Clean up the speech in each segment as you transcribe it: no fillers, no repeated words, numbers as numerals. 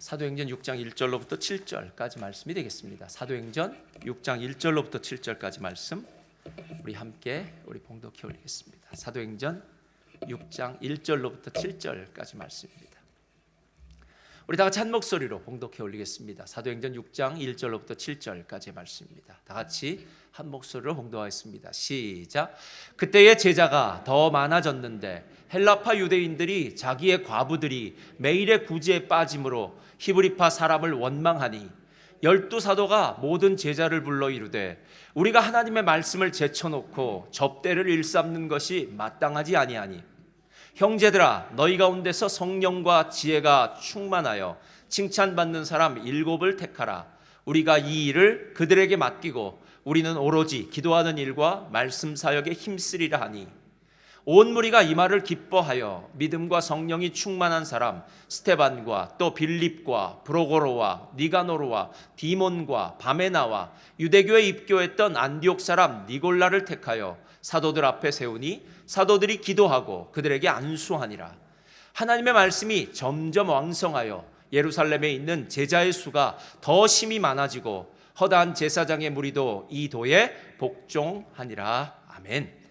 사도행전 6장 1절로부터 7절까지 말씀이 되겠습니다. 사도행전 6장 1절로부터 7절까지 말씀 우리 함께 봉독해 올리겠습니다. 사도행전 6장 1절로부터 7절까지 말씀입니다. 우리 다 같이 한 목소리로 봉독해 올리겠습니다. 사도행전 6장 1절로부터 7절까지의 말씀입니다. 다 같이 한 목소리로 봉독하겠습니다. 시작. 그때의 제자가 더 많아졌는데 헬라파 유대인들이 자기의 과부들이 매일의 구제에 빠짐으로 히브리파 사람을 원망하니 12 사도가 모든 제자를 불러 이르되 우리가 하나님의 말씀을 제쳐놓고 접대를 일삼는 것이 마땅하지 아니하니 형제들아 너희 가운데서 성령과 지혜가 충만하여 칭찬받는 사람 7을 택하라. 우리가 이 일을 그들에게 맡기고 우리는 오로지 기도하는 일과 말씀 사역에 힘쓰리라 하니 온 무리가 이 말을 기뻐하여 믿음과 성령이 충만한 사람 스테반과 또 빌립과 브로고로와 니가노르와 디몬과 바메나와 유대교에 입교했던 안디옥 사람 니골라를 택하여 사도들 앞에 세우니 사도들이 기도하고 그들에게 안수하니라. 하나님의 말씀이 점점 왕성하여 예루살렘에 있는 제자의 수가 더 심히 많아지고 허다한 제사장의 무리도 이 도에 복종하니라. 아멘.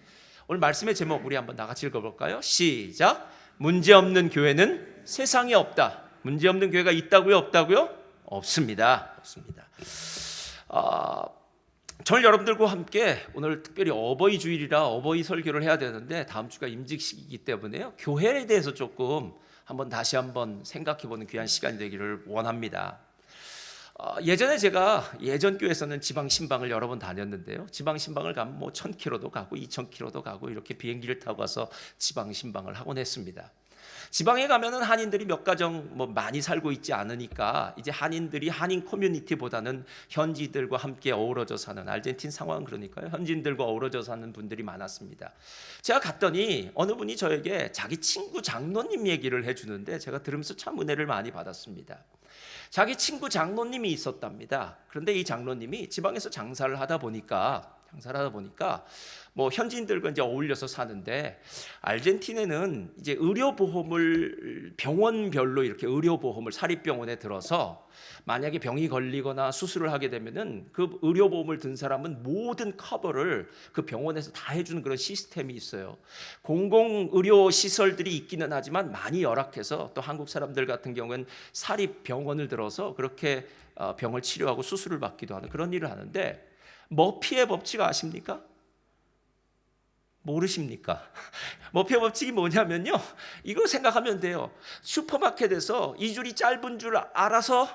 오늘 말씀의 제목 우리 한번 나같이 읽어볼까요? 시작. 문제없는 교회는 세상에 없다. 문제없는 교회가 있다고요? 없다고요? 없습니다. 저는 여러분들과 함께 오늘 특별히 어버이 주일이라 어버이 설교를 해야 되는데 다음 주가 임직식이기 때문에요. 교회에 대해서 조금 다시 한번 생각해보는 귀한 시간이 되기를 원합니다. 예전에 제가 예전 교회에서는 지방 신방을 여러 번 다녔는데요. 지방 신방을 가면 1000km도 가고 2000km도 가고 이렇게 비행기를 타고 가서 지방 신방을 하곤 했습니다. 지방에 가면은 한인들이 몇 가정 많이 살고 있지 않으니까 이제 한인들이 한인 커뮤니티보다는 현지들과 함께 어우러져 사는 아르헨티나 상황은 그러니까요. 현지인들과 어우러져 사는 분들이 많았습니다. 제가 갔더니 어느 분이 저에게 자기 친구 장로님 얘기를 해주는데 제가 들으면서 참 은혜를 많이 받았습니다. 자기 친구 장로님이 있었답니다. 그런데 이 장로님이 지방에서 장사를 하다 보니까 현지인들과 이제 어울려서 사는데 아르헨티나는 이제 의료보험을 병원별로 이렇게 의료보험을 사립병원에 들어서 만약에 병이 걸리거나 수술을 하게 되면은 그 의료보험을 든 사람은 모든 커버를 그 병원에서 다 해주는 그런 시스템이 있어요. 공공의료 시설들이 있기는 하지만 많이 열악해서 또 한국 사람들 같은 경우는 사립병원을 들어서 그렇게 병을 치료하고 수술을 받기도 하는 그런 일을 하는데 머피의 법칙 아십니까? 모르십니까? 머피의 법칙이 뭐냐면요. 이거 생각하면 돼요. 슈퍼마켓에서 이 줄이 짧은 줄 알아서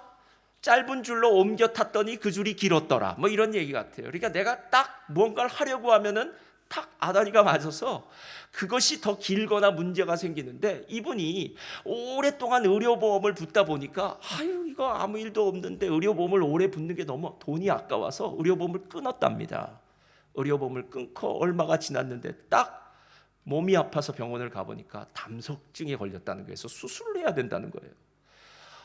짧은 줄로 옮겨 탔더니 그 줄이 길었더라. 이런 얘기 같아요. 그러니까 내가 딱 뭔가를 하려고 하면은 탁 아다리가 맞아서 그것이 더 길거나 문제가 생기는데 이분이 오랫동안 의료보험을 붓다 보니까 이거 아무 일도 없는데 의료보험을 오래 붓는 게 너무 돈이 아까워서 의료보험을 끊었답니다. 의료보험을 끊고 얼마가 지났는데 딱 몸이 아파서 병원을 가보니까 담석증에 걸렸다는 거예요. 그래서 수술을 해야 된다는 거예요.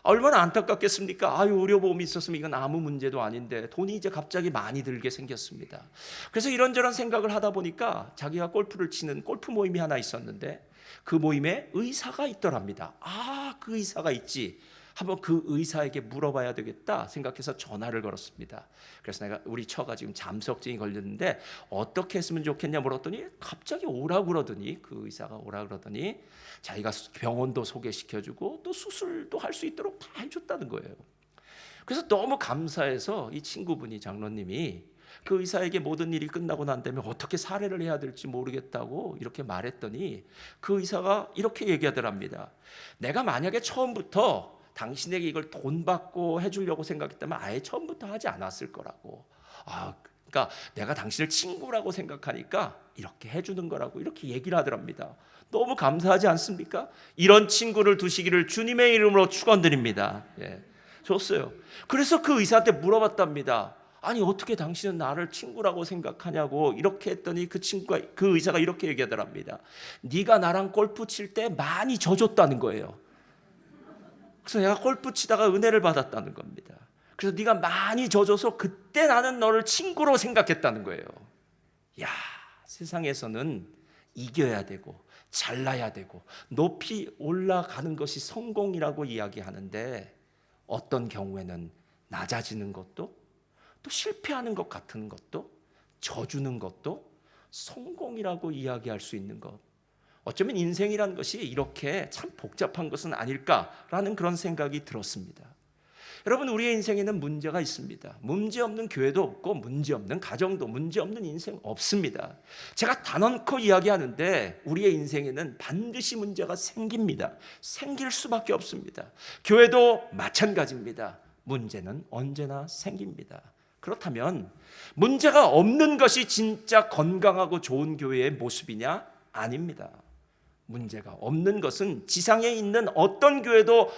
얼마나 안타깝겠습니까? 의료보험이 있었으면 이건 아무 문제도 아닌데 돈이 이제 갑자기 많이 들게 생겼습니다. 그래서 이런저런 생각을 하다 보니까 자기가 골프를 치는 골프 모임이 하나 있었는데 그 모임에 의사가 있더랍니다. 그 의사가 있지. 한번 그 의사에게 물어봐야 되겠다 생각해서 전화를 걸었습니다. 그래서 내가 우리 처가 지금 잠석증이 걸렸는데 어떻게 했으면 좋겠냐 물었더니 갑자기 오라고 그러더니 그 의사가 오라고 그러더니 자기가 병원도 소개시켜주고 또 수술도 할 수 있도록 다 해줬다는 거예요. 그래서 너무 감사해서 이 친구분이 장로님이 그 의사에게 모든 일이 끝나고 난 다음에 어떻게 사례를 해야 될지 모르겠다고 이렇게 말했더니 그 의사가 이렇게 얘기하더랍니다. 내가 만약에 처음부터 당신에게 이걸 돈 받고 해주려고 생각했다면 아예 처음부터 하지 않았을 거라고. 그러니까 내가 당신을 친구라고 생각하니까 이렇게 해주는 거라고 이렇게 얘기를 하더랍니다. 너무 감사하지 않습니까? 이런 친구를 두시기를 주님의 이름으로 축원드립니다. 좋았어요. 그래서 그 의사한테 물어봤답니다. 어떻게 당신은 나를 친구라고 생각하냐고 이렇게 했더니 그 의사가 이렇게 얘기하더랍니다. 네가 나랑 골프 칠 때 많이 져줬다는 거예요. 그래서 내가 골프 치다가 은혜를 받았다는 겁니다. 그래서 네가 많이 져줘서 그때 나는 너를 친구로 생각했다는 거예요. 세상에서는 이겨야 되고 잘나야 되고 높이 올라가는 것이 성공이라고 이야기하는데 어떤 경우에는 낮아지는 것도, 또 실패하는 것 같은 것도, 져주는 것도 성공이라고 이야기할 수 있는 것. 어쩌면 인생이라는 것이 이렇게 참 복잡한 것은 아닐까라는 그런 생각이 들었습니다. 여러분, 우리의 인생에는 문제가 있습니다. 문제 없는 교회도 없고 문제 없는 가정도, 문제 없는 인생 없습니다. 제가 단언코 이야기하는데 우리의 인생에는 반드시 문제가 생깁니다. 생길 수밖에 없습니다. 교회도 마찬가지입니다. 문제는 언제나 생깁니다. 그렇다면 문제가 없는 것이 진짜 건강하고 좋은 교회의 모습이냐? 아닙니다. 문제가 없는 것은 지상에 있는 어떤 교회도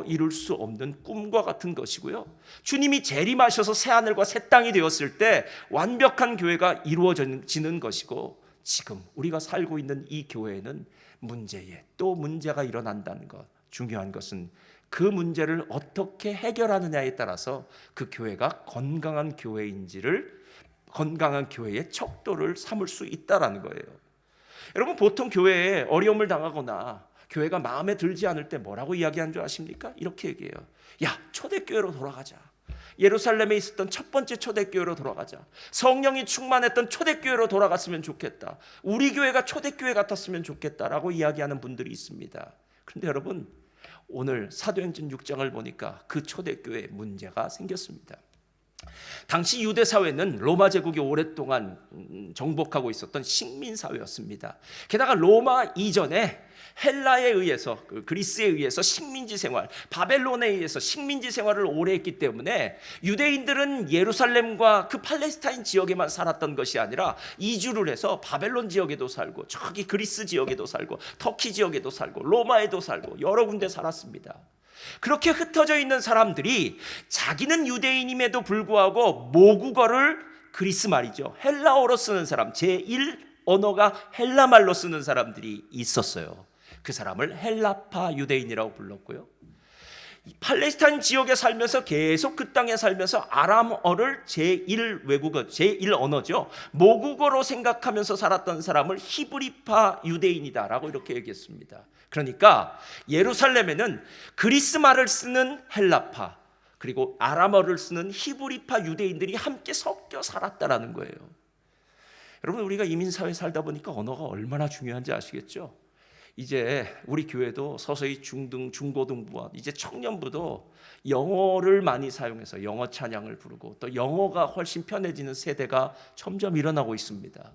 이룰 수 없는 꿈과 같은 것이고요. 주님이 재림하셔서 새하늘과 새 땅이 되었을 때 완벽한 교회가 이루어지는 것이고, 지금 우리가 살고 있는 이 교회에는 문제에 또 문제가 일어난다는 것. 중요한 것은 그 문제를 어떻게 해결하느냐에 따라서 그 교회가 건강한 교회인지를, 건강한 교회의 척도를 삼을 수 있다는 거예요. 여러분, 보통 교회에 어려움을 당하거나 교회가 마음에 들지 않을 때 뭐라고 이야기하는 줄 아십니까? 이렇게 얘기해요. 야, 초대교회로 돌아가자. 예루살렘에 있었던 첫 번째 초대교회로 돌아가자. 성령이 충만했던 초대교회로 돌아갔으면 좋겠다. 우리 교회가 초대교회 같았으면 좋겠다라고 이야기하는 분들이 있습니다. 그런데 여러분, 오늘 사도행전 6장을 보니까 그 초대교회에 문제가 생겼습니다. 당시 유대 사회는 로마 제국이 오랫동안 정복하고 있었던 식민 사회였습니다. 게다가 로마 이전에 헬라에 의해서, 그리스에 의해서 식민지 생활, 바벨론에 의해서 식민지 생활을 오래 했기 때문에 유대인들은 예루살렘과 그 팔레스타인 지역에만 살았던 것이 아니라 이주를 해서 바벨론 지역에도 살고, 저기 그리스 지역에도 살고, 터키 지역에도 살고, 로마에도 살고, 여러 군데 살았습니다. 그렇게 흩어져 있는 사람들이 자기는 유대인임에도 불구하고 모국어를, 그리스 말이죠, 헬라어로 쓰는 사람, 제1 언어가 헬라 말로 쓰는 사람들이 있었어요. 그 사람을 헬라파 유대인이라고 불렀고요. 팔레스타인 지역에 살면서 계속 그 땅에 살면서 아람어를 제1 외국어, 제1 언어죠, 모국어로 생각하면서 살았던 사람을 히브리파 유대인이다라고 이렇게 얘기했습니다. 그러니까 예루살렘에는 그리스 말을 쓰는 헬라파, 그리고 아람어를 쓰는 히브리파 유대인들이 함께 섞여 살았다라는 거예요. 여러분, 우리가 이민사회에 살다 보니까 언어가 얼마나 중요한지 아시겠죠? 이제 우리 교회도 서서히 중등, 중고등부와 이제 청년부도 영어를 많이 사용해서 영어 찬양을 부르고, 또 영어가 훨씬 편해지는 세대가 점점 일어나고 있습니다.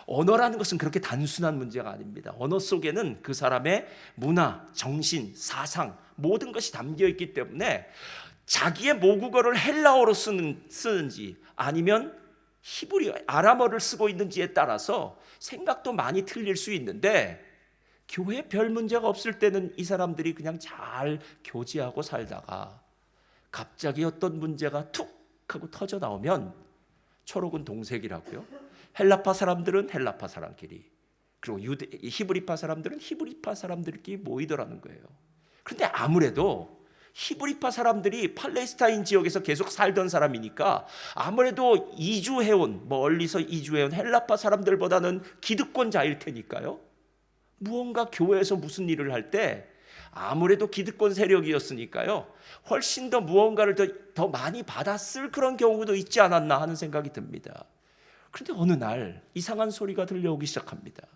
언어라는 것은 그렇게 단순한 문제가 아닙니다. 언어 속에는 그 사람의 문화, 정신, 사상, 모든 것이 담겨 있기 때문에 자기의 모국어를 헬라어로 쓰는지 아니면 아람어를 쓰고 있는지에 따라서 생각도 많이 틀릴 수 있는데, 교회에 별 문제가 없을 때는 이 사람들이 그냥 잘 교제하고 살다가 갑자기 어떤 문제가 툭 하고 터져 나오면 초록은 동색이라고요. 헬라파 사람들은 헬라파 사람끼리, 그리고 히브리파 사람들은 히브리파 사람들끼리 모이더라는 거예요. 그런데 아무래도 히브리파 사람들이 팔레스타인 지역에서 계속 살던 사람이니까 아무래도 이주해온, 멀리서 이주해온 헬라파 사람들보다는 기득권자일 테니까요. 무언가 교회에서 무슨 일을 할 때 아무래도 기득권 세력이었으니까요, 훨씬 더 무언가를 더 많이 받았을 그런 경우도 있지 않았나 하는 생각이 듭니다. 그런데 어느 날 이상한 소리가 들려오기 시작합니다.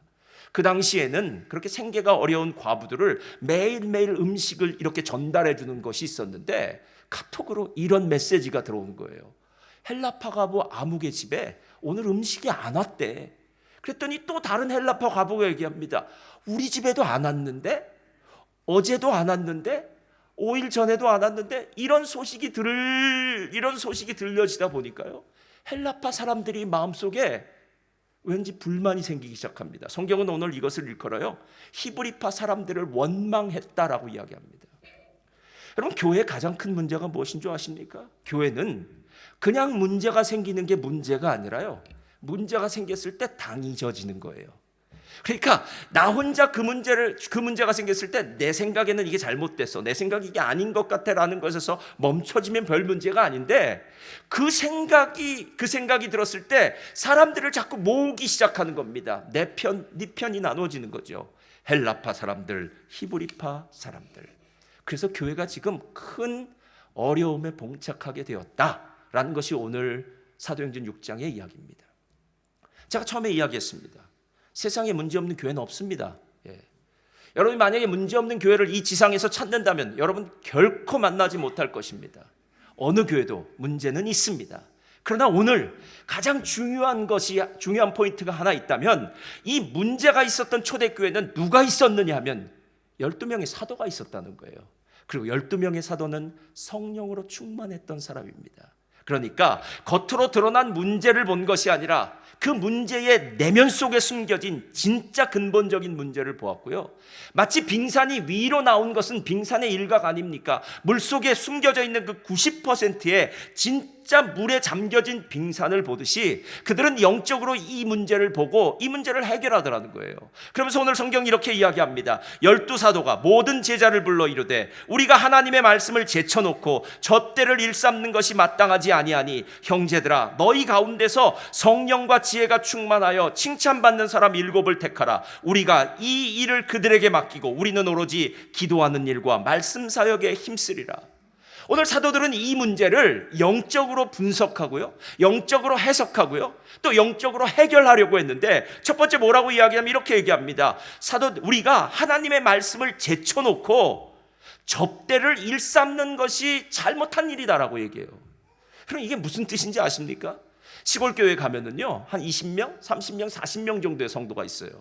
그 당시에는 그렇게 생계가 어려운 과부들을 매일매일 음식을 이렇게 전달해 주는 것이 있었는데, 카톡으로 이런 메시지가 들어온 거예요. 헬라파 과부 아무개 집에 오늘 음식이 안 왔대. 그랬더니 또 다른 헬라파 과부가 얘기합니다. 우리 집에도 안 왔는데, 어제도 안 왔는데, 5일 전에도 안 왔는데, 이런 소식이 들려지다 보니까요, 헬라파 사람들이 마음속에 왠지 불만이 생기기 시작합니다. 성경은 오늘 이것을 일컬어요, 히브리파 사람들을 원망했다라고 이야기합니다. 여러분, 교회의 가장 큰 문제가 무엇인 줄 아십니까? 교회는 그냥 문제가 생기는 게 문제가 아니라요, 문제가 생겼을 때 당이 져지는 거예요. 그러니까 나 혼자 그 문제가 생겼을 때 내 생각에는 이게 잘못됐어, 내 생각이 이게 아닌 것 같아라는 것에서 멈춰지면 별 문제가 아닌데, 그 생각이 들었을 때 사람들을 자꾸 모으기 시작하는 겁니다. 네 편이 나눠지는 거죠. 헬라파 사람들, 히브리파 사람들. 그래서 교회가 지금 큰 어려움에 봉착하게 되었다라는 것이 오늘 사도행전 6장의 이야기입니다. 제가 처음에 이야기했습니다. 세상에 문제없는 교회는 없습니다. 여러분이 만약에 문제없는 교회를 이 지상에서 찾는다면 여러분 결코 만나지 못할 것입니다. 어느 교회도 문제는 있습니다. 그러나 오늘 가장 중요한 포인트가 하나 있다면 이 문제가 있었던 초대교회는 누가 있었느냐 하면 12명의 사도가 있었다는 거예요. 그리고 12명의 사도는 성령으로 충만했던 사람입니다. 그러니까 겉으로 드러난 문제를 본 것이 아니라 그 문제의 내면 속에 숨겨진 진짜 근본적인 문제를 보았고요. 마치 빙산이 위로 나온 것은 빙산의 일각 아닙니까? 물속에 숨겨져 있는 그 90%의 진짜 물에 잠겨진 빙산을 보듯이 그들은 영적으로 이 문제를 보고 이 문제를 해결하더라는 거예요. 그러면서 오늘 성경이 이렇게 이야기합니다. 12사도가 모든 제자를 불러 이르되 우리가 하나님의 말씀을 제쳐놓고 젖대를 일삼는 것이 마땅하지 아니하니 형제들아 너희 가운데서 성령과 지혜가 충만하여 칭찬받는 사람 7을 택하라. 우리가 이 일을 그들에게 맡기고 우리는 오로지 기도하는 일과 말씀 사역에 힘쓰리라. 오늘 사도들은 이 문제를 영적으로 분석하고요, 영적으로 해석하고요, 또 영적으로 해결하려고 했는데 첫 번째 뭐라고 이야기하면 이렇게 얘기합니다. 우리가 하나님의 말씀을 제쳐놓고 접대를 일삼는 것이 잘못한 일이다라고 얘기해요. 그럼 이게 무슨 뜻인지 아십니까? 시골교회 가면은요 한 20명, 30명, 40명 정도의 성도가 있어요.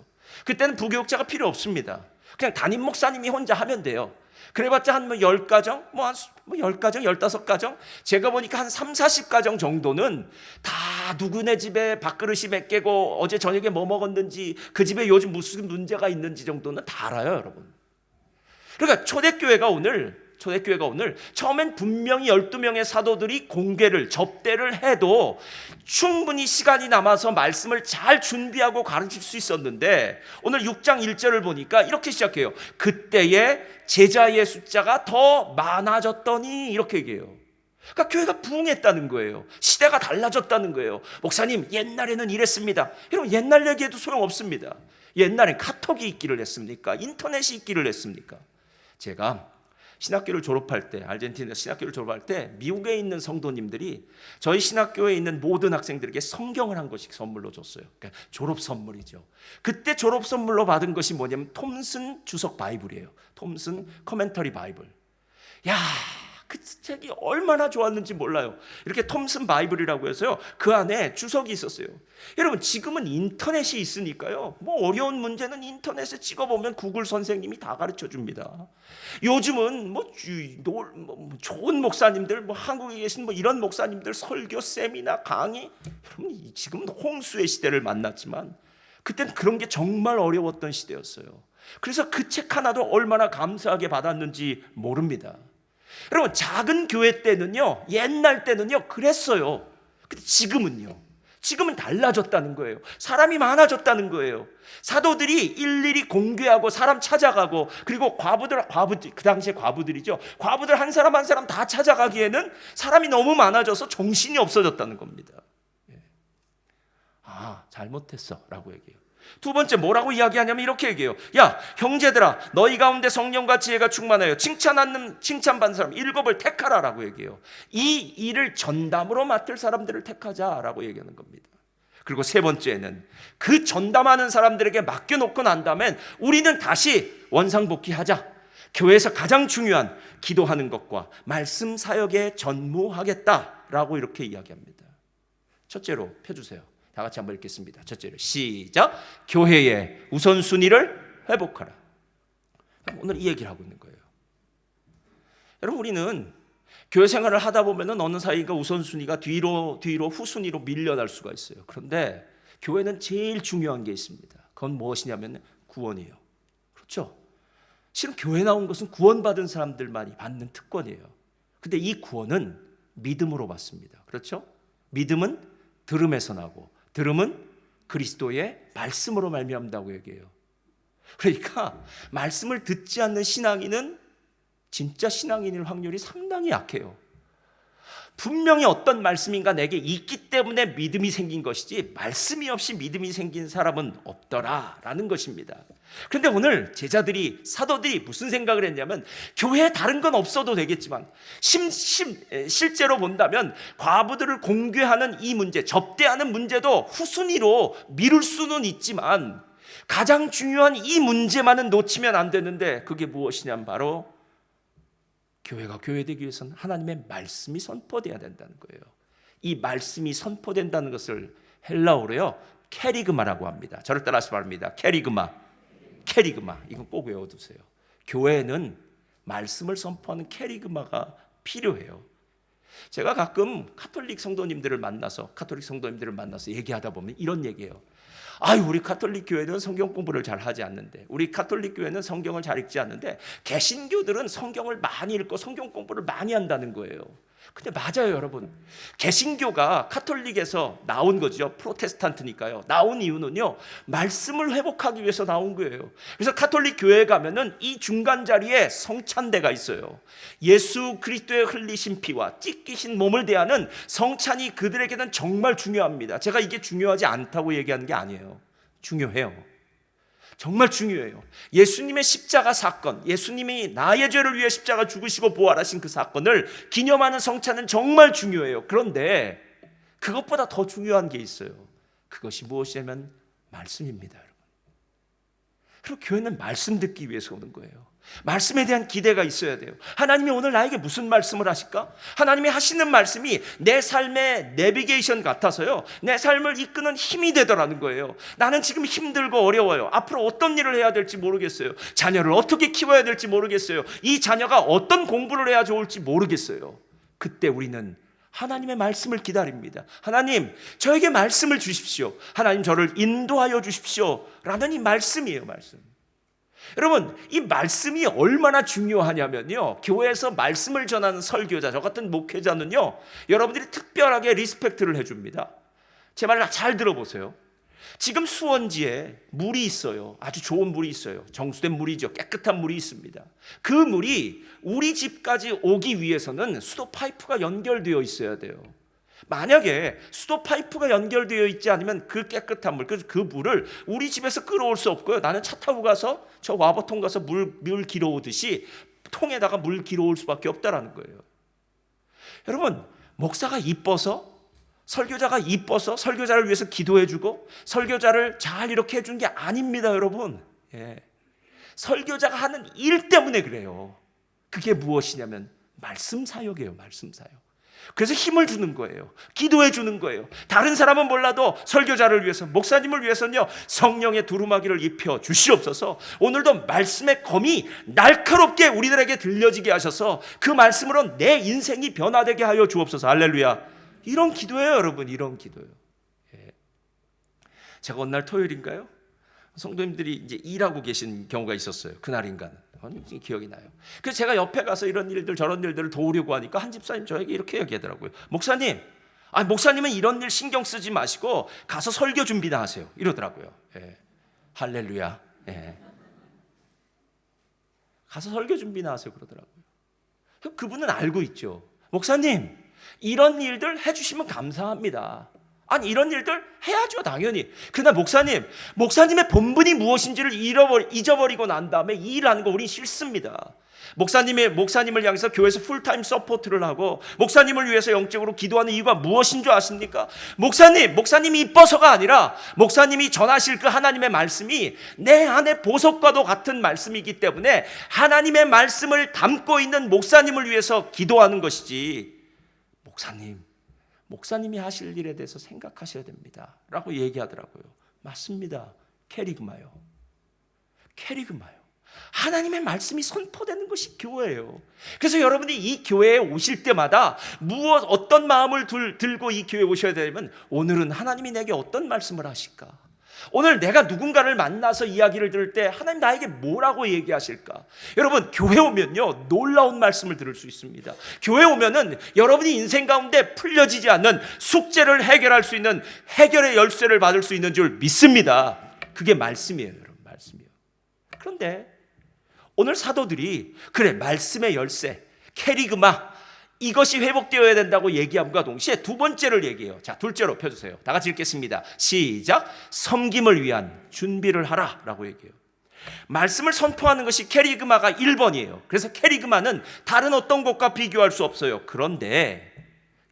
그때는 부교육자가 필요 없습니다. 그냥 담임 목사님이 혼자 하면 돼요. 그래봤자 한 10가정, 10가정, 15가정, 제가 보니까 한 3, 40가정 정도는 다 누구네 집에 밥그릇이 몇 개고 어제 저녁에 뭐 먹었는지 그 집에 요즘 무슨 문제가 있는지 정도는 다 알아요, 여러분. 그러니까 초대교회가 오늘 처음엔 분명히 12명의 사도들이 공개를 접대를 해도 충분히 시간이 남아서 말씀을 잘 준비하고 가르칠 수 있었는데 오늘 6장 1절을 보니까 이렇게 시작해요. 그때의 제자의 숫자가 더 많아졌더니 이렇게 얘기해요. 그러니까 교회가 부흥했다는 거예요. 시대가 달라졌다는 거예요. 목사님 옛날에는 이랬습니다. 여러분 옛날 얘기해도 소용없습니다. 옛날엔 카톡이 있기를 했습니까? 인터넷이 있기를 했습니까? 제가 신학교를 졸업할 때, 아르헨티나 신학교를 졸업할 때 미국에 있는 성도님들이 저희 신학교에 있는 모든 학생들에게 성경을 한 권씩 선물로 줬어요. 그러니까 졸업 선물이죠. 그때 졸업 선물로 받은 것이 뭐냐면 톰슨 주석 바이블이에요. 톰슨 커멘터리 바이블. 야, 그 책이 얼마나 좋았는지 몰라요. 이렇게 톰슨 바이블이라고 해서요, 그 안에 주석이 있었어요. 여러분 지금은 인터넷이 있으니까요, 뭐 어려운 문제는 인터넷에 찍어보면 구글 선생님이 다 가르쳐 줍니다. 요즘은 좋은 목사님들, 한국에 계신 이런 목사님들 설교, 세미나, 강의, 여러분 지금은 홍수의 시대를 만났지만 그때는 그런 게 정말 어려웠던 시대였어요. 그래서 그 책 하나도 얼마나 감사하게 받았는지 모릅니다. 여러분 작은 교회 때는요, 옛날 때는요 그랬어요. 근데 지금은 달라졌다는 거예요. 사람이 많아졌다는 거예요. 사도들이 일일이 공개하고 사람 찾아가고, 그리고 그 당시에 과부들이죠. 과부들 한 사람 한 사람 다 찾아가기에는 사람이 너무 많아져서 정신이 없어졌다는 겁니다. 잘못했어 라고 얘기해요. 두 번째 뭐라고 이야기하냐면 이렇게 얘기해요. 야 형제들아 너희 가운데 성령과 지혜가 충만하여 칭찬받는 사람 7을 택하라 라고 얘기해요. 이 일을 전담으로 맡을 사람들을 택하자 라고 얘기하는 겁니다. 그리고 세 번째는 그 전담하는 사람들에게 맡겨놓고 난 다음엔 우리는 다시 원상복귀하자. 교회에서 가장 중요한 기도하는 것과 말씀 사역에 전무하겠다라고 이렇게 이야기합니다. 첫째로 펴주세요. 다 같이 한번 읽겠습니다. 첫째로 시작. 교회의 우선순위를 회복하라. 오늘 이 얘기를 하고 있는 거예요. 여러분 우리는 교회 생활을 하다 보면 어느 사이가 우선순위가 뒤로 후순위로 밀려날 수가 있어요. 그런데 교회는 제일 중요한 게 있습니다. 그건 무엇이냐면 구원이에요. 그렇죠? 실은 교회 나온 것은 구원받은 사람들만이 받는 특권이에요. 근데 이 구원은 믿음으로 받습니다. 그렇죠? 믿음은 들음에서 나고 들음은 그리스도의 말씀으로 말미암다고 얘기해요. 그러니까 말씀을 듣지 않는 신앙인은 진짜 신앙인일 확률이 상당히 약해요. 분명히 어떤 말씀인가 내게 있기 때문에 믿음이 생긴 것이지 말씀이 없이 믿음이 생긴 사람은 없더라라는 것입니다. 그런데 오늘 제자들이, 사도들이 무슨 생각을 했냐면, 교회에 다른 건 없어도 되겠지만 실제로 본다면 과부들을 공개하는 이 문제, 접대하는 문제도 후순위로 미룰 수는 있지만 가장 중요한 이 문제만은 놓치면 안 되는데, 그게 무엇이냐면 바로 교회가 교회되기 위해서는 하나님의 말씀이 선포돼야 된다는 거예요. 이 말씀이 선포된다는 것을 헬라어로요 캐리그마라고 합니다. 저를 따라서 말합니다. 캐리그마. 이건 꼭 외워두세요. 교회는 말씀을 선포하는 캐리그마가 필요해요. 제가 가끔 카톨릭 성도님들을 만나서 얘기하다 보면 이런 얘기해요. 우리 카톨릭 교회는 성경 공부를 잘 하지 않는데, 우리 카톨릭 교회는 성경을 잘 읽지 않는데, 개신교들은 성경을 많이 읽고 성경 공부를 많이 한다는 거예요. 근데 맞아요, 여러분. 개신교가 카톨릭에서 나온 거죠. 프로테스탄트니까요. 나온 이유는요, 말씀을 회복하기 위해서 나온 거예요. 그래서 카톨릭 교회에 가면은 이 중간 자리에 성찬대가 있어요. 예수 그리스도의 흘리신 피와 찢기신 몸을 대하는 성찬이 그들에게는 정말 중요합니다. 제가 이게 중요하지 않다고 얘기하는 게 아니에요. 중요해요. 정말 중요해요. 예수님의 십자가 사건, 예수님이 나의 죄를 위해 십자가 죽으시고 부활하신 그 사건을 기념하는 성찬은 정말 중요해요. 그런데 그것보다 더 중요한 게 있어요. 그것이 무엇이냐면 말씀입니다, 여러분. 그리고 교회는 말씀 듣기 위해서 오는 거예요. 말씀에 대한 기대가 있어야 돼요. 하나님이 오늘 나에게 무슨 말씀을 하실까? 하나님이 하시는 말씀이 내 삶의 내비게이션 같아서요, 내 삶을 이끄는 힘이 되더라는 거예요. 나는 지금 힘들고 어려워요. 앞으로 어떤 일을 해야 될지 모르겠어요. 자녀를 어떻게 키워야 될지 모르겠어요. 이 자녀가 어떤 공부를 해야 좋을지 모르겠어요. 그때 우리는 하나님의 말씀을 기다립니다. 하나님, 저에게 말씀을 주십시오. 하나님, 저를 인도하여 주십시오. 라는 이 말씀이에요, 말씀. 여러분, 이 말씀이 얼마나 중요하냐면요, 교회에서 말씀을 전하는 설교자, 저 같은 목회자는요, 여러분들이 특별하게 리스펙트를 해줍니다. 제 말 잘 들어보세요. 지금 수원지에 물이 있어요. 아주 좋은 물이 있어요. 정수된 물이죠. 깨끗한 물이 있습니다. 그 물이 우리 집까지 오기 위해서는 수도 파이프가 연결되어 있어야 돼요. 만약에 수도 파이프가 연결되어 있지 않으면 그 깨끗한 물, 그 물을 우리 집에서 끌어올 수 없고요. 나는 차 타고 가서 저 와보통 가서 물 길어오듯이 통에다가 물 길어올 수밖에 없다라는 거예요. 여러분, 목사가 이뻐서, 설교자가 이뻐서 설교자를 위해서 기도해주고 설교자를 잘 이렇게 해준 게 아닙니다, 여러분. 설교자가 하는 일 때문에 그래요. 그게 무엇이냐면 말씀 사역이에요, 말씀 사역. 그래서 힘을 주는 거예요. 기도해 주는 거예요. 다른 사람은 몰라도 설교자를 위해서, 목사님을 위해서는요, 성령의 두루마기를 입혀 주시옵소서. 오늘도 말씀의 검이 날카롭게 우리들에게 들려지게 하셔서 그 말씀으로 내 인생이 변화되게 하여 주옵소서. 할렐루야. 이런 기도예요, 여러분. 이런 기도예요. 제가 어느 날 토요일인가요? 성도님들이 이제 일하고 계신 경우가 있었어요. 그날인가는. 기억이 나요. 그래서 제가 옆에 가서 이런 일들 저런 일들을 도우려고 하니까 한 집사님 저에게 이렇게 얘기하더라고요. 목사님은 이런 일 신경 쓰지 마시고 가서 설교 준비나 하세요. 이러더라고요. 할렐루야. 가서 설교 준비나 하세요. 그러더라고요. 그분은 알고 있죠. 목사님, 이런 일들 해주시면 감사합니다. 아니, 이런 일들 해야죠, 당연히. 그러나 목사님의 본분이 무엇인지를 잊어버리고 난 다음에 이 일하는 거 우린 싫습니다. 목사님을 향해서 교회에서 풀타임 서포트를 하고 목사님을 위해서 영적으로 기도하는 이유가 무엇인 줄 아십니까? 목사님이 이뻐서가 아니라 목사님이 전하실 그 하나님의 말씀이 내 안에 보석과도 같은 말씀이기 때문에 하나님의 말씀을 담고 있는 목사님을 위해서 기도하는 것이지, 목사님이 하실 일에 대해서 생각하셔야 됩니다 라고 얘기하더라고요. 맞습니다. 캐리그마요. 하나님의 말씀이 선포되는 것이 교회예요. 그래서 여러분이 이 교회에 오실 때마다 어떤 마음을 들고 이 교회에 오셔야 되냐면, 오늘은 하나님이 내게 어떤 말씀을 하실까? 오늘 내가 누군가를 만나서 이야기를 들을 때 하나님 나에게 뭐라고 얘기하실까? 여러분, 교회 오면요, 놀라운 말씀을 들을 수 있습니다. 교회 오면은 여러분이 인생 가운데 풀려지지 않는 숙제를 해결할 수 있는 해결의 열쇠를 받을 수 있는 줄 믿습니다. 그게 말씀이에요, 여러분. 말씀이에요. 그런데 오늘 사도들이 말씀의 열쇠, 캐리그마, 이것이 회복되어야 된다고 얘기함과 동시에 두 번째를 얘기해요. 자, 둘째로 펴주세요. 다 같이 읽겠습니다. 시작. 섬김을 위한 준비를 하라 라고 얘기해요. 말씀을 선포하는 것이 캐리그마가 1번이에요. 그래서 캐리그마는 다른 어떤 것과 비교할 수 없어요. 그런데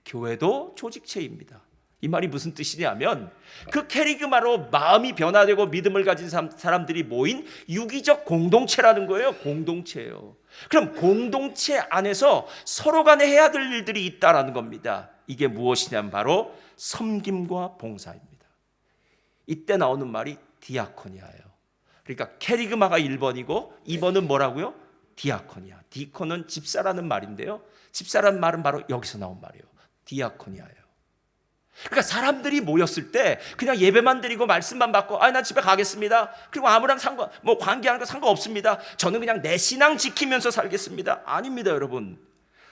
교회도 조직체입니다. 이 말이 무슨 뜻이냐면 그 캐리그마로 마음이 변화되고 믿음을 가진 사람들이 모인 유기적 공동체라는 거예요. 공동체예요. 그럼 공동체 안에서 서로 간에 해야 될 일들이 있다라는 겁니다. 이게 무엇이냐면 바로 섬김과 봉사입니다. 이때 나오는 말이 디아코니아예요. 그러니까 캐리그마가 1번이고 2번은 뭐라고요? 디아코니아. 디코는 집사라는 말인데요. 집사라는 말은 바로 여기서 나온 말이에요. 디아코니아예요. 그러니까 사람들이 모였을 때 그냥 예배만 드리고 말씀만 받고 난 집에 가겠습니다. 그리고 아무랑 관계하는 거 상관없습니다. 저는 그냥 내 신앙 지키면서 살겠습니다. 아닙니다, 여러분.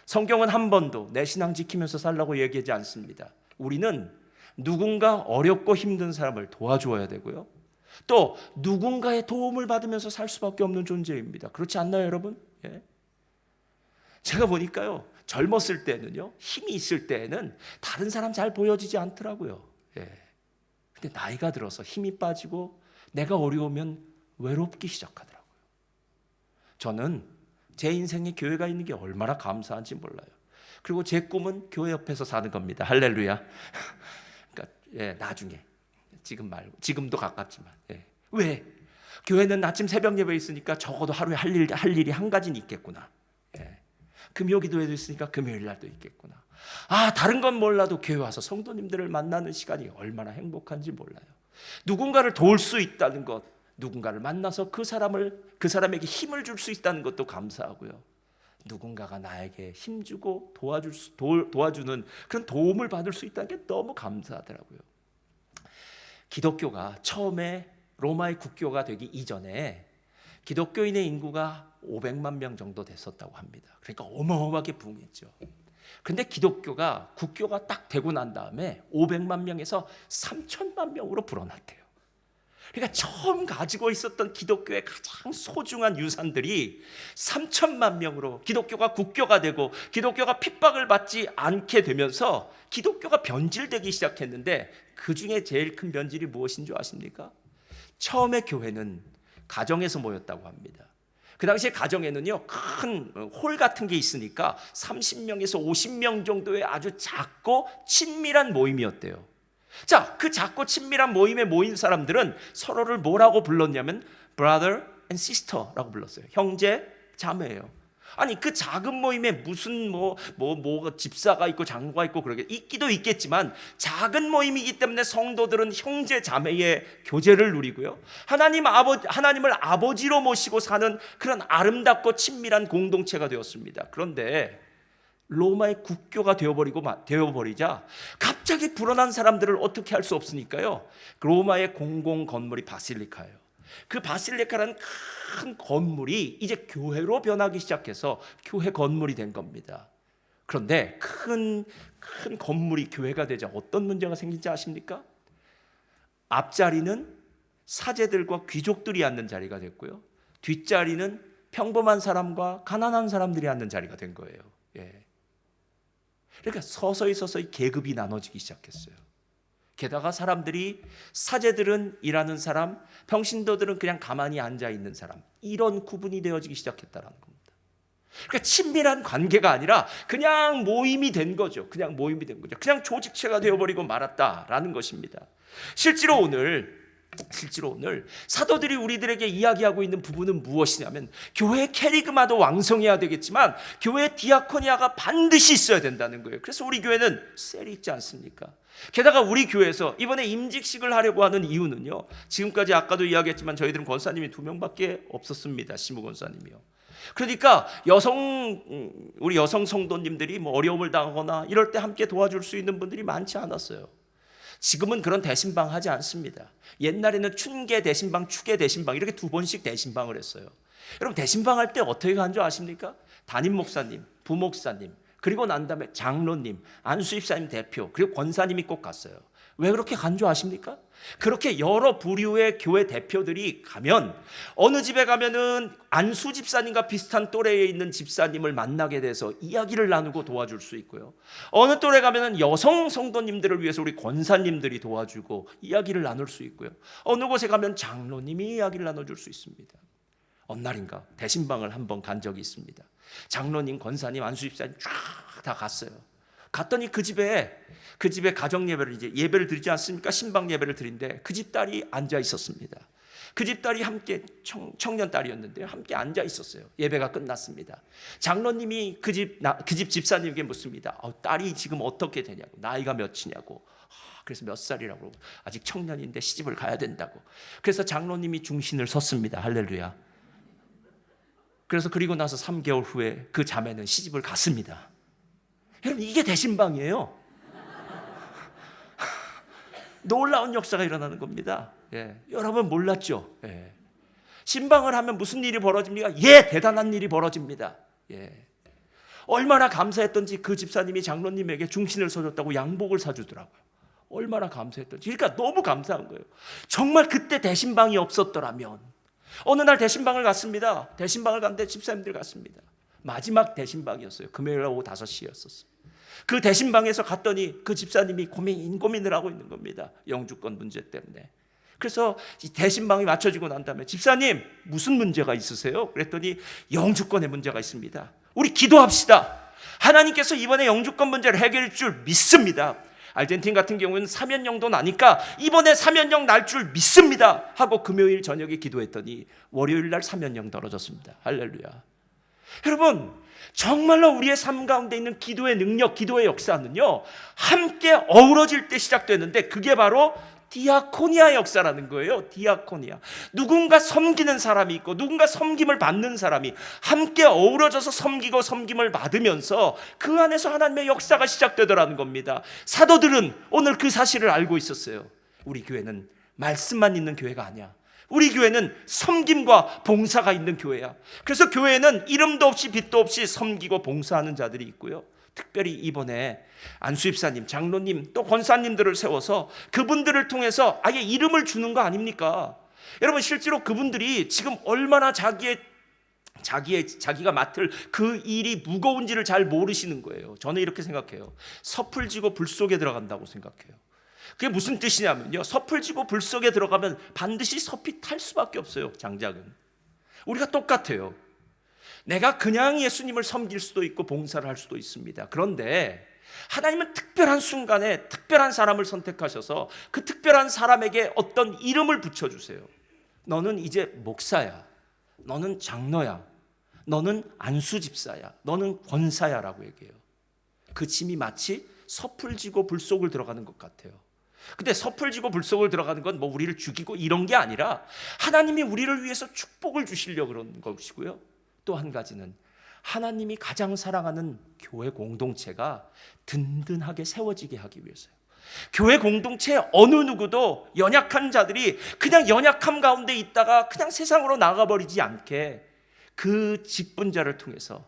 성경은 한 번도 내 신앙 지키면서 살라고 얘기하지 않습니다. 우리는 누군가 어렵고 힘든 사람을 도와줘야 되고요. 또 누군가의 도움을 받으면서 살 수밖에 없는 존재입니다. 그렇지 않나요, 여러분? 예. 제가 보니까요, 젊었을 때는요, 힘이 있을 때는 다른 사람 잘 보여지지 않더라고요. 예. 근데 나이가 들어서 힘이 빠지고 내가 어려우면 외롭기 시작하더라고요. 저는 제 인생에 교회가 있는 게 얼마나 감사한지 몰라요. 그리고 제 꿈은 교회 옆에서 사는 겁니다. 할렐루야. 그러니까 나중에, 지금 말고, 지금도 가깝지만. 왜? 교회는 아침 새벽 예배 있으니까 적어도 하루에 할 일이 한 가지는 있겠구나. 금요 기도회도 있으니까 금요일 날도 있겠구나. 다른 건 몰라도 교회 와서 성도님들을 만나는 시간이 얼마나 행복한지 몰라요. 누군가를 도울 수 있다는 것, 누군가를 만나서 그 사람에게 힘을 줄 수 있다는 것도 감사하고요. 누군가가 나에게 힘주고 도와주는 그런 도움을 받을 수 있다는 게 너무 감사하더라고요. 기독교가 처음에 로마의 국교가 되기 이전에 기독교인의 인구가 500만 명 정도 됐었다고 합니다. 그러니까 어마어마하게 부흥했죠. 그런데 기독교가 국교가 딱 되고 난 다음에 500만 명에서 3천만 명으로 불어났대요. 그러니까 처음 가지고 있었던 기독교의 가장 소중한 유산들이 3천만 명으로 기독교가 국교가 되고 기독교가 핍박을 받지 않게 되면서 기독교가 변질되기 시작했는데 그 중에 제일 큰 변질이 무엇인 줄 아십니까? 처음에 교회는 가정에서 모였다고 합니다. 그 당시에 가정에는요, 큰 홀 같은 게 있으니까 30명에서 50명 정도의 아주 작고 친밀한 모임이었대요. 자, 그 작고 친밀한 모임에 모인 사람들은 서로를 뭐라고 불렀냐면 brother and sister라고 불렀어요. 형제, 자매예요. 아니, 그 작은 모임에 무슨 집사가 있고 장로가 있고 그러게 있기도 있겠지만 작은 모임이기 때문에 성도들은 형제 자매의 교제를 누리고요. 하나님을 아버지로 모시고 사는 그런 아름답고 친밀한 공동체가 되었습니다. 그런데 로마의 국교가 되어버리자 갑자기 불어난 사람들을 어떻게 할 수 없으니까요. 로마의 공공 건물이 바실리카예요. 그 바실리카라는 큰 건물이 이제 교회로 변하기 시작해서 교회 건물이 된 겁니다. 그런데 큰 건물이 교회가 되자 어떤 문제가 생긴지 아십니까? 앞자리는 사제들과 귀족들이 앉는 자리가 됐고요. 뒷자리는 평범한 사람과 가난한 사람들이 앉는 자리가 된 거예요. 그러니까 서서히 계급이 나눠지기 시작했어요. 게다가 사제들은 일하는 사람, 평신도들은 그냥 가만히 앉아 있는 사람, 이런 구분이 되어지기 시작했다는 겁니다. 그러니까 친밀한 관계가 아니라 그냥 모임이 된 거죠. 그냥 조직체가 되어버리고 말았다라는 것입니다. 실제로 오늘 사도들이 우리들에게 이야기하고 있는 부분은 무엇이냐면 교회 캐리그마도 왕성해야 되겠지만 교회 디아코니아가 반드시 있어야 된다는 거예요. 그래서 우리 교회는 셀이 있지 않습니까? 게다가 우리 교회에서 이번에 임직식을 하려고 하는 이유는요, 지금까지 아까도 이야기했지만 저희들은 권사님이 2명밖에 없었습니다. 시무 권사님이요. 그러니까 우리 여성 성도님들이 어려움을 당하거나 이럴 때 함께 도와줄 수 있는 분들이 많지 않았어요. 지금은 그런 대신방 하지 않습니다. 옛날에는 춘계 대신방, 추계 대신방 이렇게 2번씩 대신방을 했어요. 여러분, 대신방 할 때 어떻게 간 줄 아십니까? 담임 목사님, 부목사님, 그리고 난 다음에 장로님, 안수집사님 대표, 그리고 권사님이 꼭 갔어요. 왜 그렇게 간주하십니까? 그렇게 여러 부류의 교회 대표들이 가면 어느 집에 가면은 안수 집사님과 비슷한 또래에 있는 집사님을 만나게 돼서 이야기를 나누고 도와줄 수 있고요. 어느 또래 가면은 여성 성도님들을 위해서 우리 권사님들이 도와주고 이야기를 나눌 수 있고요. 어느 곳에 가면 장로님이 이야기를 나눠줄 수 있습니다. 어느 날인가 대신방을 한번 간 적이 있습니다. 장로님, 권사님, 안수 집사님 쫙 다 갔어요. 갔더니 그 집에 가정 예배를 이제 예배를 드리지 않습니까? 신방 예배를 드린데 그 집 딸이 앉아 있었습니다. 그 집 딸이 함께 청년 딸이었는데요. 함께 앉아 있었어요. 예배가 끝났습니다. 장로님이 그 집 집사님에게 묻습니다. 딸이 지금 어떻게 되냐고, 나이가 몇이냐고. 그래서 몇 살이라고, 아직 청년인데 시집을 가야 된다고. 그래서 장로님이 중신을 섰습니다. 할렐루야. 그래서 그리고 나서 3개월 후에 그 자매는 시집을 갔습니다. 여러분, 이게 대신방이에요. 놀라운 역사가 일어나는 겁니다. 여러분 몰랐죠? 신방을 하면 무슨 일이 벌어집니까? 대단한 일이 벌어집니다. 얼마나 감사했던지 그 집사님이 장로님에게 중신을 서줬다고 양복을 사주더라고요. 얼마나 감사했던지. 그러니까 너무 감사한 거예요. 정말 그때 대신방이 없었더라면. 어느 날 대신방을 갔습니다. 대신방을 갔는데 집사님들 갔습니다. 마지막 대신방이었어요. 금요일 오후 5시였었어요. 그 대신방에서 갔더니 그 집사님이 고민을 하고 있는 겁니다. 영주권 문제 때문에. 그래서 대신방이 맞춰지고 난 다음에 집사님 무슨 문제가 있으세요? 그랬더니 영주권에 문제가 있습니다. 우리 기도합시다. 하나님께서 이번에 영주권 문제를 해결할 줄 믿습니다. 아르헨티나 같은 경우는 사면령도 나니까 이번에 사면령 날 줄 믿습니다 하고 금요일 저녁에 기도했더니 월요일 날 사면령 떨어졌습니다. 할렐루야. 여러분, 정말로 우리의 삶 가운데 있는 기도의 능력, 기도의 역사는요, 함께 어우러질 때 시작되는데 그게 바로 디아코니아 역사라는 거예요. 디아코니아. 누군가 섬기는 사람이 있고 누군가 섬김을 받는 사람이 함께 어우러져서 섬기고 섬김을 받으면서 그 안에서 하나님의 역사가 시작되더라는 겁니다. 사도들은 오늘 그 사실을 알고 있었어요. 우리 교회는 말씀만 있는 교회가 아니야. 우리 교회는 섬김과 봉사가 있는 교회야. 그래서 교회에는 이름도 없이 빛도 없이 섬기고 봉사하는 자들이 있고요. 특별히 이번에 안수집사님, 장로님, 또 권사님들을 세워서 그분들을 통해서 아예 이름을 주는 거 아닙니까? 여러분, 실제로 그분들이 지금 얼마나 자기가 맡을 그 일이 무거운지를 잘 모르시는 거예요. 저는 이렇게 생각해요. 섭을 지고 불 속에 들어간다고 생각해요. 그게 무슨 뜻이냐면요, 섭을 지고 불 속에 들어가면 반드시 섭이 탈 수밖에 없어요. 장작은. 우리가 똑같아요. 내가 그냥 예수님을 섬길 수도 있고 봉사를 할 수도 있습니다. 그런데 하나님은 특별한 순간에 특별한 사람을 선택하셔서 그 특별한 사람에게 어떤 이름을 붙여주세요. 너는 이제 목사야, 너는 장로야, 너는 안수집사야, 너는 권사야 라고 얘기해요. 그 짐이 마치 섭을 지고 불 속을 들어가는 것 같아요. 근데 섭을 지고 불 속을 들어가는 건 뭐 우리를 죽이고 이런 게 아니라 하나님이 우리를 위해서 축복을 주시려고 그런 것이고요. 또 한 가지는 하나님이 가장 사랑하는 교회 공동체가 든든하게 세워지게 하기 위해서요. 교회 공동체 어느 누구도 연약한 자들이 그냥 연약함 가운데 있다가 그냥 세상으로 나가버리지 않게 그 직분자를 통해서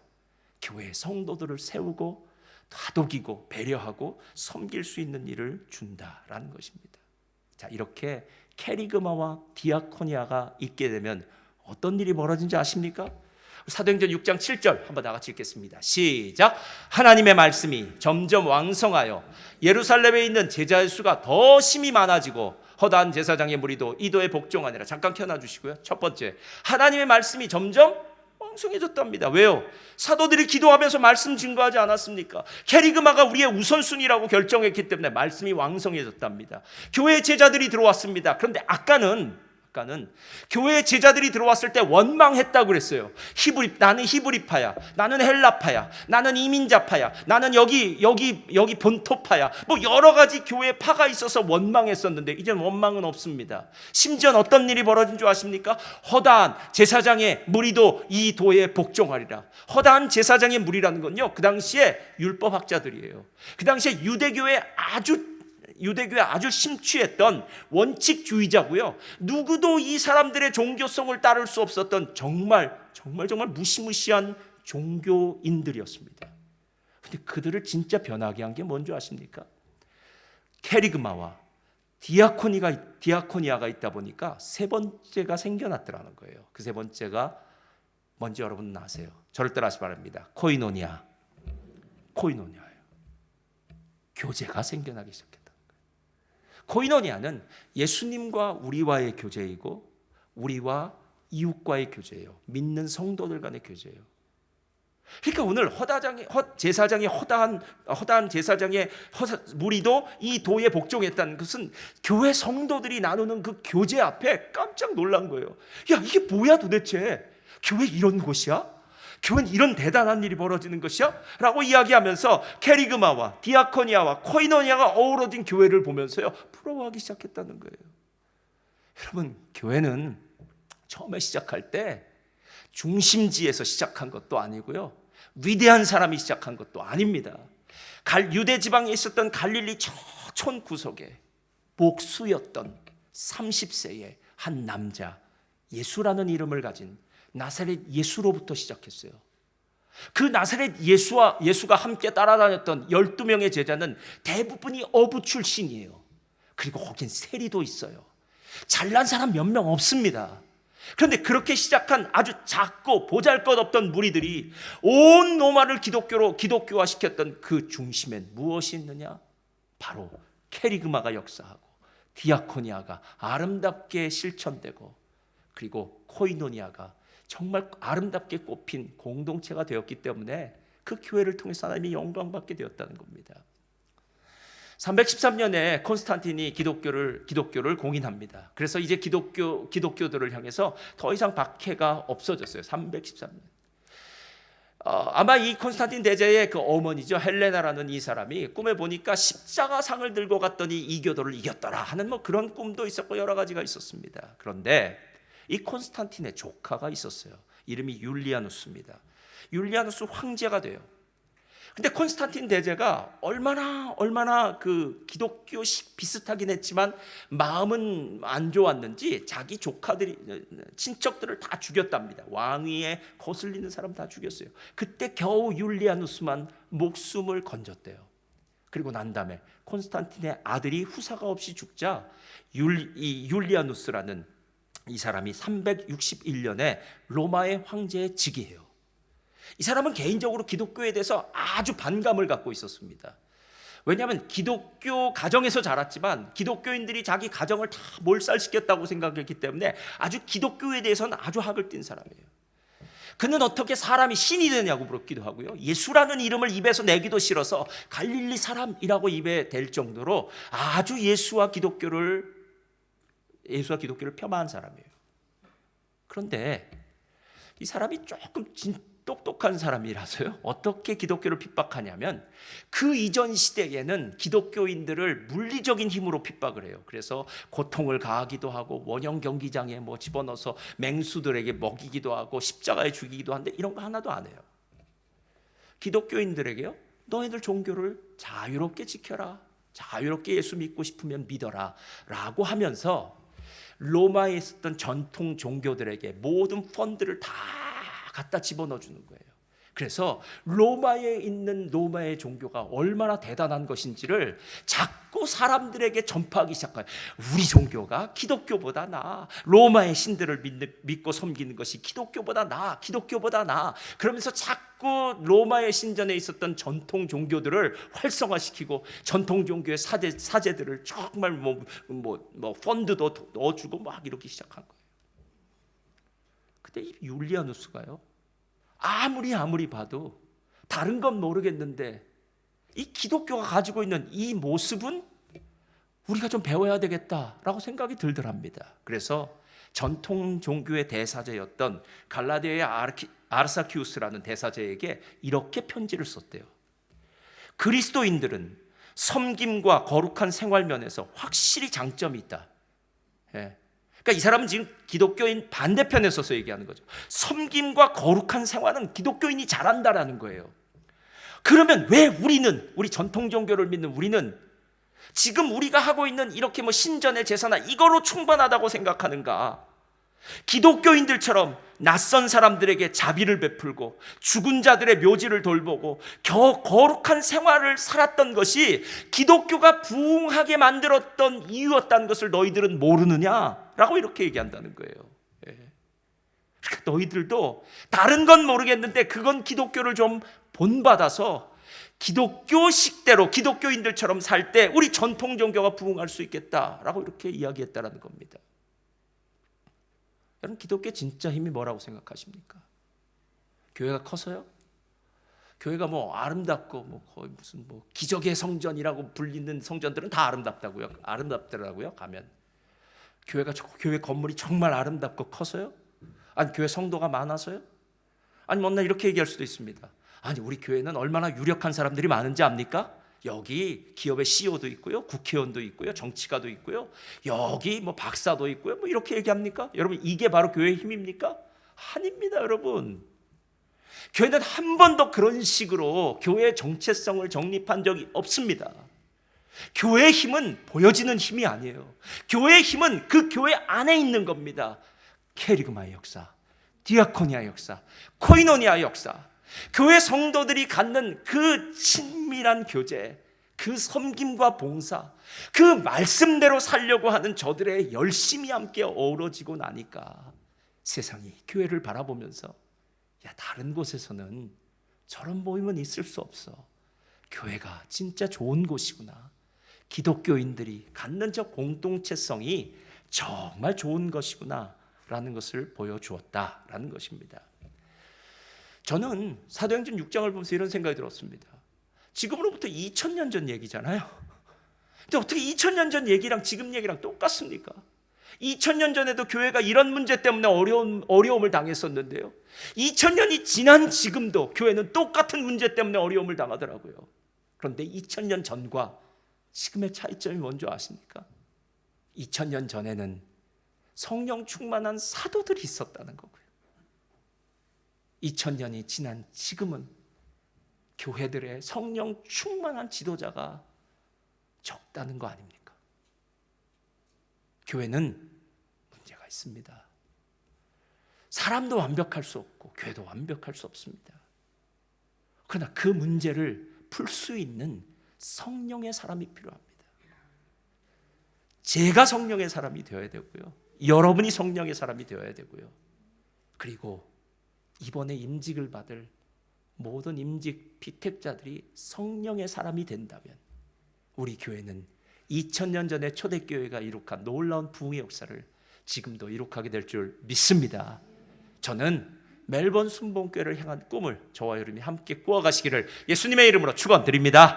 교회의 성도들을 세우고 다독이고 배려하고 섬길 수 있는 일을 준다라는 것입니다. 자, 이렇게 캐리그마와 디아코니아가 있게 되면 어떤 일이 벌어진지 아십니까? 사도행전 6장 7절 한번 다 같이 읽겠습니다. 시작. 하나님의 말씀이 점점 왕성하여 예루살렘에 있는 제자의 수가 더 심히 많아지고 허다한 제사장의 무리도 이도에 복종하니라. 잠깐 켜놔주시고요. 첫 번째, 하나님의 말씀이 점점 왕성해졌답니다. 왜요? 사도들이 기도하면서 말씀 증거하지 않았습니까? 캐리그마가 우리의 우선순위라고 결정했기 때문에 말씀이 왕성해졌답니다. 교회 제자들이 들어왔습니다. 그런데 아까는 교회 제자들이 들어왔을 때 원망했다고 그랬어요. 나는 히브리파야, 나는 헬라파야, 나는 이민자파야, 나는 여기 본토파야, 뭐 여러 가지 교회 파가 있어서 원망했었는데 이제는 원망은 없습니다. 심지어 어떤 일이 벌어진 줄 아십니까? 허다한 제사장의 무리도 이 도에 복종하리라. 허다한 제사장의 무리라는 건요, 그 당시에 율법학자들이에요. 그 당시에 유대교에 아주 심취했던 원칙주의자고요. 누구도 이 사람들의 종교성을 따를 수 없었던 정말 무시무시한 종교인들이었습니다. 근데 그들을 진짜 변하게 한 게 뭔지 아십니까? 캐리그마와 디아코니아가 있다 보니까 세 번째가 생겨났더라는 거예요. 그 세 번째가 뭔지 여러분 아세요? 저를 따라하시 바랍니다. 코이노니아예요. 교제가 생겨나기 시작했다. 코이노니아는 예수님과 우리와의 교제이고 우리와 이웃과의 교제예요. 믿는 성도들 간의 교제예요. 그러니까 오늘 허다한 제사장의 무리도 이 도에 복종했다는 것은 교회 성도들이 나누는 그 교제 앞에 깜짝 놀란 거예요. 야, 이게 뭐야 도대체? 교회 이런 곳이야? 교회는 이런 대단한 일이 벌어지는 것이야? 라고 이야기하면서 케리그마와 디아코니아와 코이노니아가 어우러진 교회를 보면서요, 부러워하기 시작했다는 거예요. 여러분, 교회는 처음에 시작할 때 중심지에서 시작한 것도 아니고요, 위대한 사람이 시작한 것도 아닙니다. 유대 지방에 있었던 갈릴리 저촌 구석에 목수였던 30세의 한 남자, 예수라는 이름을 가진 나사렛 예수로부터 시작했어요. 그 나사렛 예수가 함께 따라다녔던 12명의 제자는 대부분이 어부 출신이에요. 그리고 거긴 세리도 있어요. 잘난 사람 몇 명 없습니다. 그런데 그렇게 시작한 아주 작고 보잘것없던 무리들이 온 로마를 기독교화시켰던 그 중심엔 무엇이 있느냐? 바로 케리그마가 역사하고 디아코니아가 아름답게 실천되고 그리고 코이노니아가 정말 아름답게 꽃핀 공동체가 되었기 때문에 그 교회를 통해서 하나님이 영광받게 되었다는 겁니다. 313년에 콘스탄틴이 기독교를 공인합니다. 그래서 이제 기독교들을 향해서 더 이상 박해가 없어졌어요. 313년. 아마 이 콘스탄틴 대제의 그 어머니죠, 헬레나라는 이 사람이 꿈에 보니까 십자가상을 들고 갔더니 이 교도를 이겼더라 하는 뭐 그런 꿈도 있었고 여러 가지가 있었습니다. 그런데 이 콘스탄틴의 조카가 있었어요. 이름이 율리아누스입니다. 율리아누스 황제가 돼요. 근데 콘스탄틴 대제가 얼마나 그 기독교식 비슷하긴 했지만 마음은 안 좋았는지 자기 친척들을 다 죽였답니다. 왕위에 거슬리는 사람 다 죽였어요. 그때 겨우 율리아누스만 목숨을 건졌대요. 그리고 난 다음에 콘스탄틴의 아들이 후사가 없이 죽자 이 율리아누스라는 이 사람이 361년에 로마의 황제에 즉위해요. 이 사람은 개인적으로 기독교에 대해서 아주 반감을 갖고 있었습니다. 왜냐하면 기독교 가정에서 자랐지만 기독교인들이 자기 가정을 다 몰살시켰다고 생각했기 때문에 아주 기독교에 대해서는 아주 학을 띈 사람이에요. 그는 어떻게 사람이 신이 되냐고 물었기도 하고요, 예수라는 이름을 입에서 내기도 싫어서 갈릴리 사람이라고 입에 댈 정도로 아주 예수와 기독교를 폄하한 사람이에요. 그런데 이 사람이 조금 똑똑한 사람이라서요, 어떻게 기독교를 핍박하냐면 그 이전 시대에는 기독교인들을 물리적인 힘으로 핍박을 해요. 그래서 고통을 가하기도 하고 원형 경기장에 집어넣어서 맹수들에게 먹이기도 하고 십자가에 죽이기도 하는데 이런 거 하나도 안 해요. 기독교인들에게요, 너희들 종교를 자유롭게 지켜라, 자유롭게 예수 믿고 싶으면 믿어라 라고 하면서 로마에 있었던 전통 종교들에게 모든 펀드를 다 갖다 집어넣어 주는 거예요. 그래서 로마에 있는 로마의 종교가 얼마나 대단한 것인지를 자꾸 사람들에게 전파하기 시작해요. 우리 종교가 기독교보다 나아. 로마의 신들을 믿고 섬기는 것이 기독교보다 나아. 그러면서 자꾸 로마의 신전에 있었던 전통 종교들을 활성화시키고 전통 종교의 사제들을 정말 펀드도 넣어주고 막 이렇게 시작한 거예요. 근데 이 율리아누스가요, 아무리 봐도 다른 건 모르겠는데 이 기독교가 가지고 있는 이 모습은 우리가 좀 배워야 되겠다라고 생각이 들더랍니다. 그래서 전통 종교의 대사제였던 갈라디아의 아르사키우스라는 대사제에게 이렇게 편지를 썼대요. 그리스도인들은 섬김과 거룩한 생활 면에서 확실히 장점이 있다. 그러니까 이 사람은 지금 기독교인 반대편에 서서 얘기하는 거죠. 섬김과 거룩한 생활은 기독교인이 잘한다라는 거예요. 그러면 왜 우리 전통 종교를 믿는 우리는 지금 우리가 하고 있는 이렇게 신전의 제사나 이거로 충분하다고 생각하는가? 기독교인들처럼 낯선 사람들에게 자비를 베풀고 죽은 자들의 묘지를 돌보고 거룩한 생활을 살았던 것이 기독교가 부흥하게 만들었던 이유였다는 것을 너희들은 모르느냐라고 이렇게 얘기한다는 거예요. 그러니까 너희들도 다른 건 모르겠는데 그건 기독교를 좀 본받아서 기독교식대로 기독교인들처럼 살 때 우리 전통 종교가 부흥할 수 있겠다라고 이렇게 이야기했다라는 겁니다. 여러분, 기독교의 진짜 힘이 뭐라고 생각하십니까? 교회가 커서요? 교회가 뭐 아름답고 뭐 거의 무슨 뭐 기적의 성전이라고 불리는 성전들은 다 아름답더라고요. 가면 교회 건물이 정말 아름답고 커서요? 아니 교회 성도가 많아서요? 아니 뭐 나 이렇게 얘기할 수도 있습니다. 아니 우리 교회는 얼마나 유력한 사람들이 많은지 압니까? 여기 기업의 CEO도 있고요, 국회의원도 있고요, 정치가도 있고요, 여기 뭐 박사도 있고요, 뭐 이렇게 얘기합니까? 여러분, 이게 바로 교회의 힘입니까? 아닙니다, 여러분. 교회는 한 번도 그런 식으로 교회의 정체성을 정립한 적이 없습니다. 교회의 힘은 보여지는 힘이 아니에요. 교회의 힘은 그 교회 안에 있는 겁니다. 케리그마의 역사, 디아코니아의 역사, 코이노니아의 역사, 교회 성도들이 갖는 그 친밀한 교제, 그 섬김과 봉사, 그 말씀대로 살려고 하는 저들의 열심이 함께 어우러지고 나니까 세상이 교회를 바라보면서 야, 다른 곳에서는 저런 모임은 있을 수 없어. 교회가 진짜 좋은 곳이구나. 기독교인들이 갖는 저 공동체성이 정말 좋은 것이구나 라는 것을 보여주었다라는 것입니다. 저는 사도행전 6장을 보면서 이런 생각이 들었습니다. 지금으로부터 2000년 전 얘기잖아요. 근데 어떻게 2000년 전 얘기랑 지금 얘기랑 똑같습니까? 2000년 전에도 교회가 이런 문제 때문에 어려움을 당했었는데요. 2000년이 지난 지금도 교회는 똑같은 문제 때문에 어려움을 당하더라고요. 그런데 2000년 전과 지금의 차이점이 뭔지 아십니까? 2000년 전에는 성령 충만한 사도들이 있었다는 거고요. 2000년이 지난 지금은 교회들의 성령 충만한 지도자가 적다는 거 아닙니까? 교회는 문제가 있습니다. 사람도 완벽할 수 없고 교회도 완벽할 수 없습니다. 그러나 그 문제를 풀 수 있는 성령의 사람이 필요합니다. 제가 성령의 사람이 되어야 되고요. 여러분이 성령의 사람이 되어야 되고요. 그리고 이번에 임직을 받을 모든 임직 피택자들이 성령의 사람이 된다면 우리 교회는 2000년 전에 초대교회가 이룩한 놀라운 부흥의 역사를 지금도 이룩하게 될 줄 믿습니다. 저는 멜번 순복음교회를 향한 꿈을 저와 여러분이 함께 꾸어가시기를 예수님의 이름으로 축원드립니다.